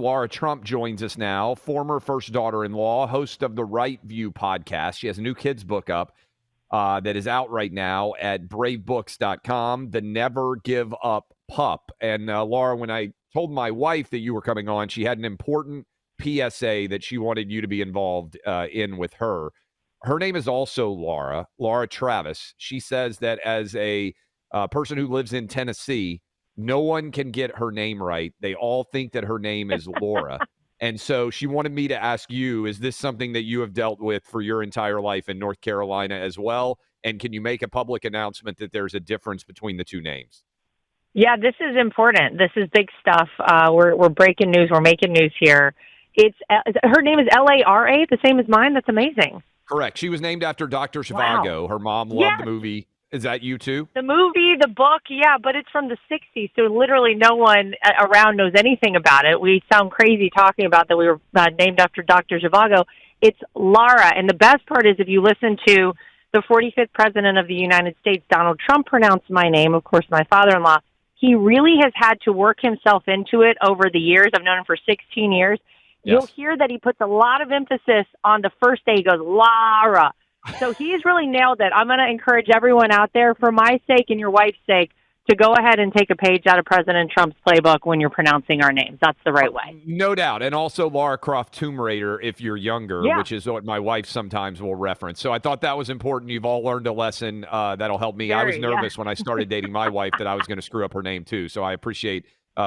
Lara Trump joins us now, former first daughter-in-law, host of the Right View podcast. She has a new kids book up that is out right now at bravebooks.com, The Never-Give-Up Pup. And Lara, when I told my wife that you were coming on, she had an important PSA that she wanted you to be involved in with her. Her name is also Lara Travis. She says that as a person who lives in Tennessee, no one can get her name right. They all think that her name is Laura. And so she wanted me to ask you, is this something that you have dealt with for your entire life in North Carolina as well? And can you make a public announcement that there's a difference between the two names? Yeah, this is important. This is big stuff. We're breaking news. We're making news here. Her name is Lara, the same as mine. That's amazing. Correct. She was named after Dr. Zhivago. Wow. Her mom loved the movie. Is that you too? The movie, the book, yeah, but it's from the 60s, so literally no one around knows anything about it. We sound crazy talking about that we were named after Dr. Zhivago. It's Lara, and the best part is if you listen to the 45th President of the United States, Donald Trump, pronounce my name, of course, my father-in-law. He really has had to work himself into it over the years. I've known him for 16 years. Yes. You'll hear that he puts a lot of emphasis on the first day. He goes, Lara. So he's really nailed it. I'm going to encourage everyone out there, for my sake and your wife's sake, to go ahead and take a page out of President Trump's playbook when you're pronouncing our names. That's the right way. No doubt. And also Lara Croft Tomb Raider if you're younger, which is what my wife sometimes will reference. So I thought that was important. You've all learned a lesson that'll help me. I was nervous when I started dating my wife that I was going to screw up her name too. So I appreciate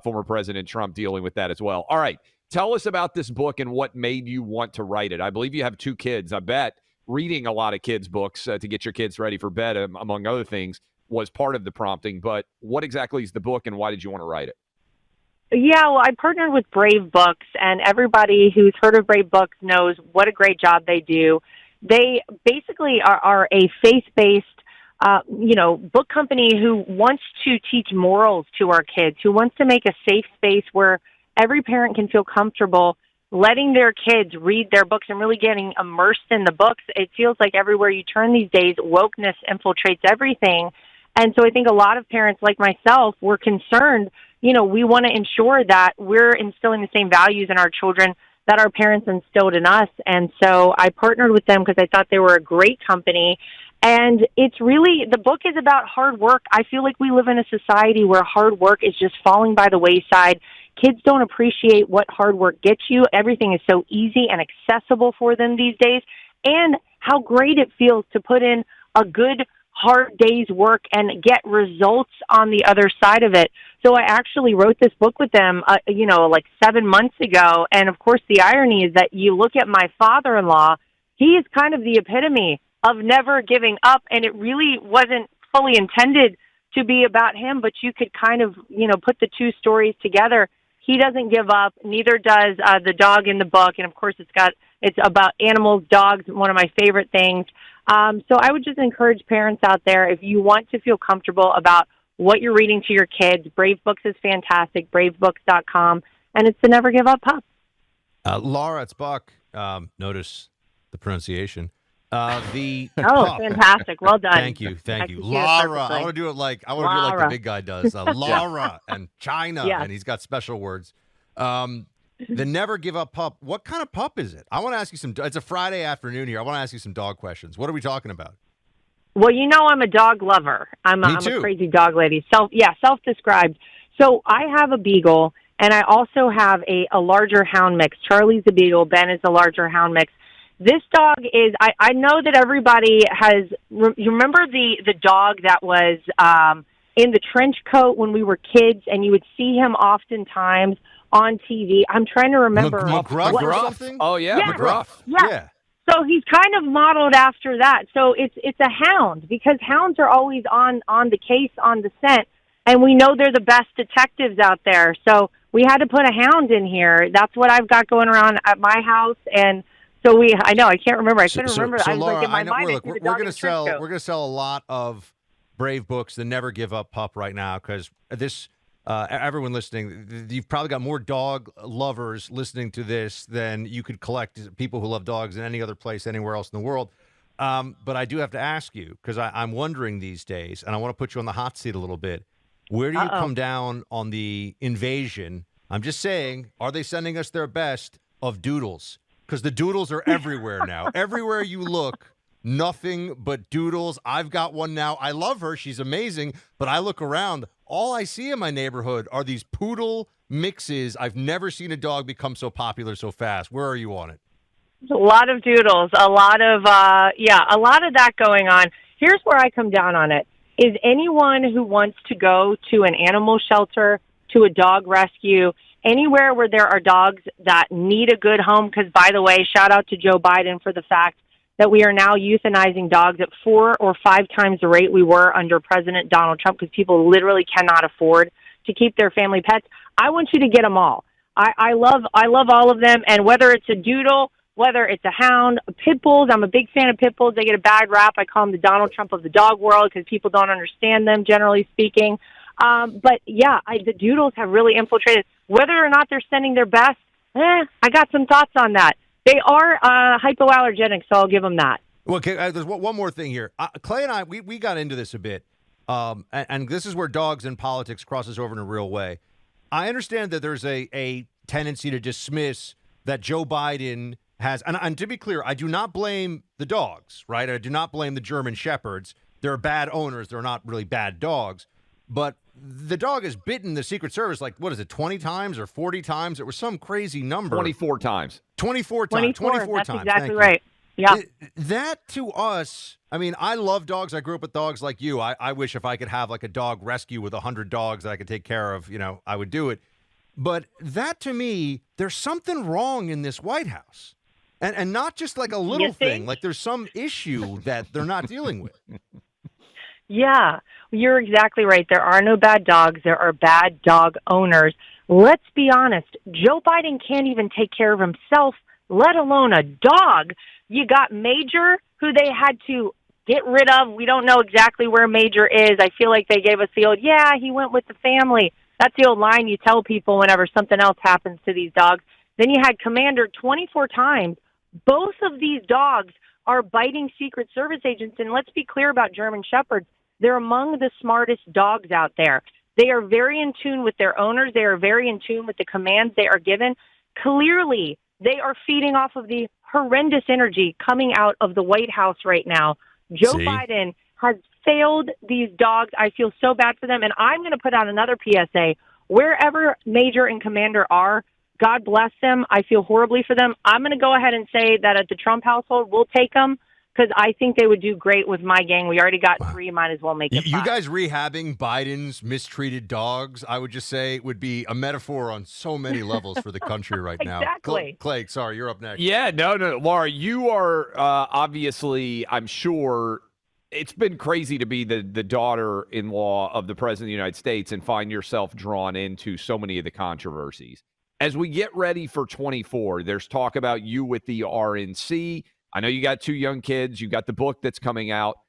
former President Trump dealing with that as well. All right. Tell us about this book and what made you want to write it. I believe you have 2 kids. I bet reading a lot of kids' books to get your kids ready for bed, among other things, was part of the prompting. But what exactly is the book, and why did you want to write it? Yeah, well, I partnered with Brave Books, and everybody who's heard of Brave Books knows what a great job they do. They basically are a faith-based, book company who wants to teach morals to our kids, who wants to make a safe space where every parent can feel comfortable letting their kids read their books and really getting immersed in the books. It feels like everywhere you turn these days, wokeness infiltrates everything. And so I think a lot of parents like myself were concerned, we want to ensure that we're instilling the same values in our children that our parents instilled in us. And so I partnered with them because I thought they were a great company. And it's really, the book is about hard work. I feel like we live in a society where hard work is just falling by the wayside. Kids don't appreciate what hard work gets you. Everything is so easy and accessible for them these days. And how great it feels to put in a good, hard day's work and get results on the other side of it. So I actually wrote this book with them, like 7 months ago. And of course, the irony is that you look at my father-in-law, he is kind of the epitome of never giving up. And it really wasn't fully intended to be about him, but you could kind of, put the 2 stories together. He doesn't give up. Neither does the dog in the book. And of course, it's about animals, dogs, one of my favorite things. So I would just encourage parents out there, if you want to feel comfortable about what you're reading to your kids, Brave Books is fantastic, bravebooks.com, and it's the Never Give Up Pup. Lara, it's Buck. Notice the pronunciation. Fantastic. Well done. Thank you. Lara. I want to do it like the big guy does. Lara and China, and he's got special words. The Never Give Up Pup. What kind of pup is it? I want to ask you it's a Friday afternoon here. I want to ask you some dog questions. What are we talking about? Well, I'm a dog lover. I'm a crazy dog lady. Self-described. So I have a beagle, and I also have a larger hound mix. Charlie's the beagle. Ben is the larger hound mix. This dog is, I know that everybody you remember the dog that was in the trench coat when we were kids, and you would see him oftentimes on TV. I'm trying to remember. McGruff? Oh, yeah, McGruff. Yeah. So he's kind of modeled after that. So it's a hound, because hounds are always on the case, on the scent, and we know they're the best detectives out there. So we had to put a hound in here. That's what I've got going around at my house, and so I know, I can't remember. I couldn't remember. So I was Lara, like in my mind. We're going to sell a lot of Brave Books, the Never Give Up Pup, right now, because this everyone listening, you've probably got more dog lovers listening to this than you could collect people who love dogs in any other place, anywhere else in the world. But I do have to ask you, because I'm wondering these days, and I want to put you on the hot seat a little bit. Where do you come down on the invasion I'm just saying, are they sending us their best of doodles? Because the doodles are everywhere now. Everywhere you look, nothing but doodles. I've got one now. I love her. She's amazing. But I look around. All I see in my neighborhood are these poodle mixes. I've never seen a dog become so popular so fast. Where are you on it? A lot of doodles, a lot of that going on. Here's where I come down on it. Is anyone who wants to go to an animal shelter, to a dog rescue, anywhere where there are dogs that need a good home, because, by the way, shout out to Joe Biden for the fact that we are now euthanizing dogs at 4 or 5 times the rate we were under President Donald Trump, because people literally cannot afford to keep their family pets. I want you to get them all. I love all of them, and whether it's a doodle, whether it's a hound, pit bulls. I'm a big fan of pit bulls. They get a bad rap. I call them the Donald Trump of the dog world because people don't understand them, generally speaking. But yeah, the doodles have really infiltrated. Whether or not they're sending their best, I got some thoughts on that. They are hypoallergenic, so I'll give them that. Well, okay, there's one more thing here. Clay and I, we got into this a bit, and this is where dogs and politics crosses over in a real way. I understand that there's a tendency to dismiss that Joe Biden has, and to be clear, I do not blame the dogs, right? I do not blame the German Shepherds. They're bad owners. They're not really bad dogs. But the dog has bitten the Secret Service, like, what is it, 20 times or 40 times? It was some crazy number. 24 times. 24 times. 24 That's times. exactly right. Yeah. That to us, I mean, I love dogs. I grew up with dogs like you. I wish if I could have like a dog rescue with 100 dogs that I could take care of, I would do it. But that to me, there's something wrong in this White House. And not just like a little thing, like there's some issue that they're not dealing with. Yeah, you're exactly right. There are no bad dogs. There are bad dog owners. Let's be honest. Joe Biden can't even take care of himself, let alone a dog. You got Major, who they had to get rid of. We don't know exactly where Major is. I feel like they gave us the old, he went with the family. That's the old line you tell people whenever something else happens to these dogs. Then you had Commander 24 times. Both of these dogs are biting Secret Service agents. And let's be clear about German Shepherds. They're among the smartest dogs out there. They are very in tune with their owners. They are very in tune with the commands they are given. Clearly, they are feeding off of the horrendous energy coming out of the White House right now. Joe Biden has failed these dogs. I feel so bad for them. And I'm going to put out another PSA. Wherever Major and Commander are, God bless them. I feel horribly for them. I'm going to go ahead and say that at the Trump household, we'll take them because I think they would do great with my gang. We already got 3. Might as well make it 5. You guys rehabbing Biden's mistreated dogs, I would just say, would be a metaphor on so many levels for the country right now. Exactly. Clay, sorry, you're up next. Yeah, no, Laura, you are obviously, I'm sure, it's been crazy to be the daughter-in-law of the President of the United States and find yourself drawn into so many of the controversies. As we get ready for 24, there's talk about you with the RNC. I know you got 2 young kids. You got the book that's coming out.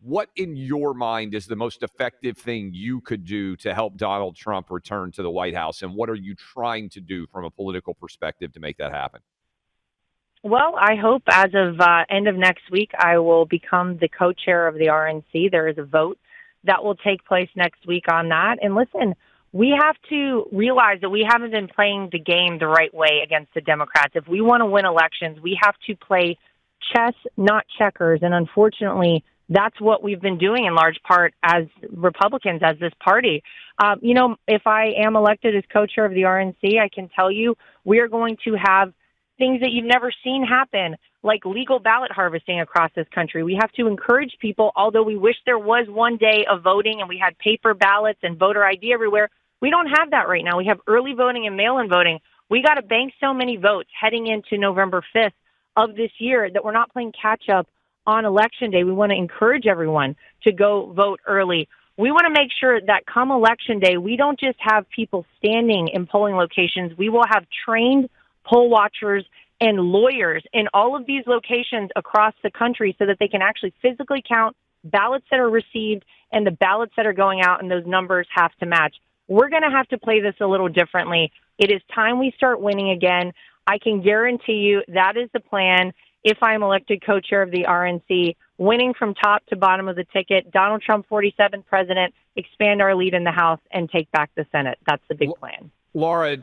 What, in your mind, is the most effective thing you could do to help Donald Trump return to the White House? And what are you trying to do from a political perspective to make that happen? Well, I hope as of end of next week, I will become the co-chair of the RNC. There is a vote that will take place next week on that. And listen, we have to realize that we haven't been playing the game the right way against the Democrats. If we want to win elections, we have to play chess, not checkers. And unfortunately, that's what we've been doing in large part as Republicans, as this party. If I am elected as co-chair of the RNC, I can tell you we are going to have things that you've never seen happen, like legal ballot harvesting across this country. We have to encourage people, although we wish there was one day of voting and we had paper ballots and voter ID everywhere. We don't have that right now. We have early voting and mail-in voting. We got to bank so many votes heading into November 5th of this year that we're not playing catch-up on Election Day. We want to encourage everyone to go vote early. We want to make sure that come Election Day, we don't just have people standing in polling locations. We will have trained poll watchers and lawyers in all of these locations across the country so that they can actually physically count ballots that are received and the ballots that are going out, and those numbers have to match. We're going to have to play this a little differently. It is time we start winning again. I can guarantee you that is the plan. If I'm elected co-chair of the RNC, winning from top to bottom of the ticket, Donald Trump, 47th president, expand our lead in the House and take back the Senate. That's the big plan. Laura,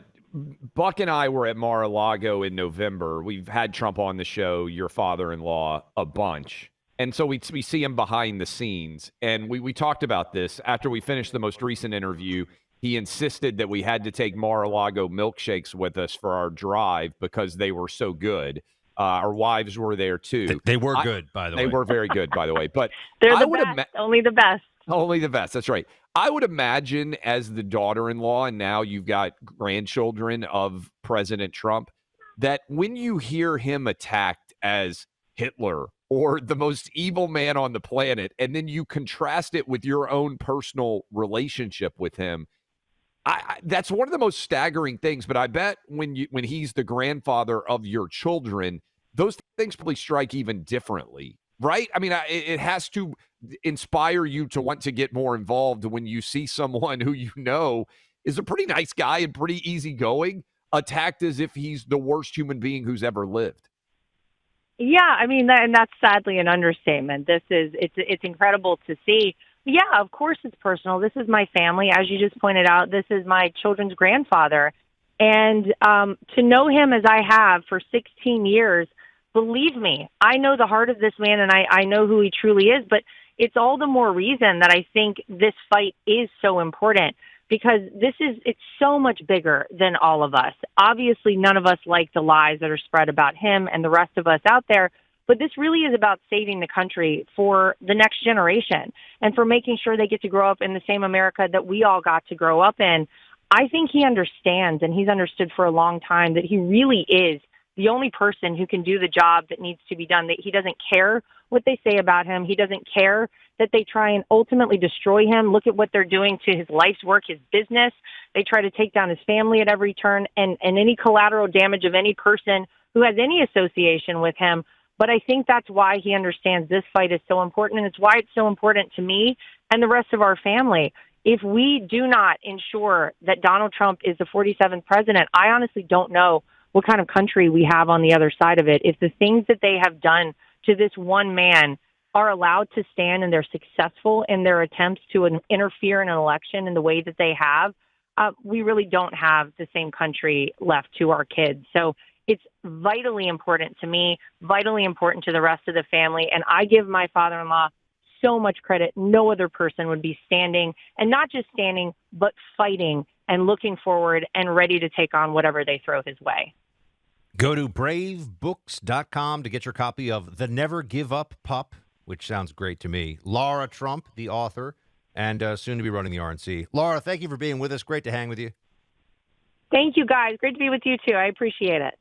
Buck and I were at Mar-a-Lago in November. We've had Trump on the show, your father-in-law, a bunch. And so we see him behind the scenes. And we talked about this. After we finished the most recent interview, he insisted that we had to take Mar-a-Lago milkshakes with us for our drive because they were so good. Our wives were there, too. They were good, by the way. They were very good, by the way. But They're I the would best, only the best. Only the best. That's right. I would imagine as the daughter-in-law, and now you've got grandchildren of President Trump, that when you hear him attacked as Hitler or the most evil man on the planet, and then you contrast it with your own personal relationship with him, that's one of the most staggering things. But I bet when he's the grandfather of your children, those things probably strike even differently. Right? I mean, it has to inspire you to want to get more involved when you see someone who you know is a pretty nice guy and pretty easygoing, attacked as if he's the worst human being who's ever lived. Yeah, I mean, and that's sadly an understatement. It's incredible to see. Yeah, of course it's personal. This is my family. As you just pointed out, this is my children's grandfather. And to know him as I have for 16 years, believe me, I know the heart of this man, and I know who he truly is, but it's all the more reason that I think this fight is so important, because it's so much bigger than all of us. Obviously, none of us like the lies that are spread about him and the rest of us out there, but this really is about saving the country for the next generation and for making sure they get to grow up in the same America that we all got to grow up in. I think he understands, and he's understood for a long time, that he really is the only person who can do the job that needs to be done, that he doesn't care what they say about him. He doesn't care that they try and ultimately destroy him. Look at what they're doing to his life's work, his business. They try to take down his family at every turn, and any collateral damage of any person who has any association with him. But I think that's why he understands this fight is so important, and it's why it's so important to me and the rest of our family. If we do not ensure that Donald Trump is the 47th president, I honestly don't know what kind of country we have on the other side of it. If the things that they have done to this one man are allowed to stand and they're successful in their attempts to interfere in an election in the way that they have, we really don't have the same country left to our kids. So it's vitally important to me, vitally important to the rest of the family. And I give my father-in-law so much credit. No other person would be standing, and not just standing, but fighting and looking forward and ready to take on whatever they throw his way. Go to bravebooks.com to get your copy of The Never-Give-Up Pup, which sounds great to me. Lara Trump, the author, and soon to be running the RNC. Lara, thank you for being with us. Great to hang with you. Thank you, guys. Great to be with you, too. I appreciate it.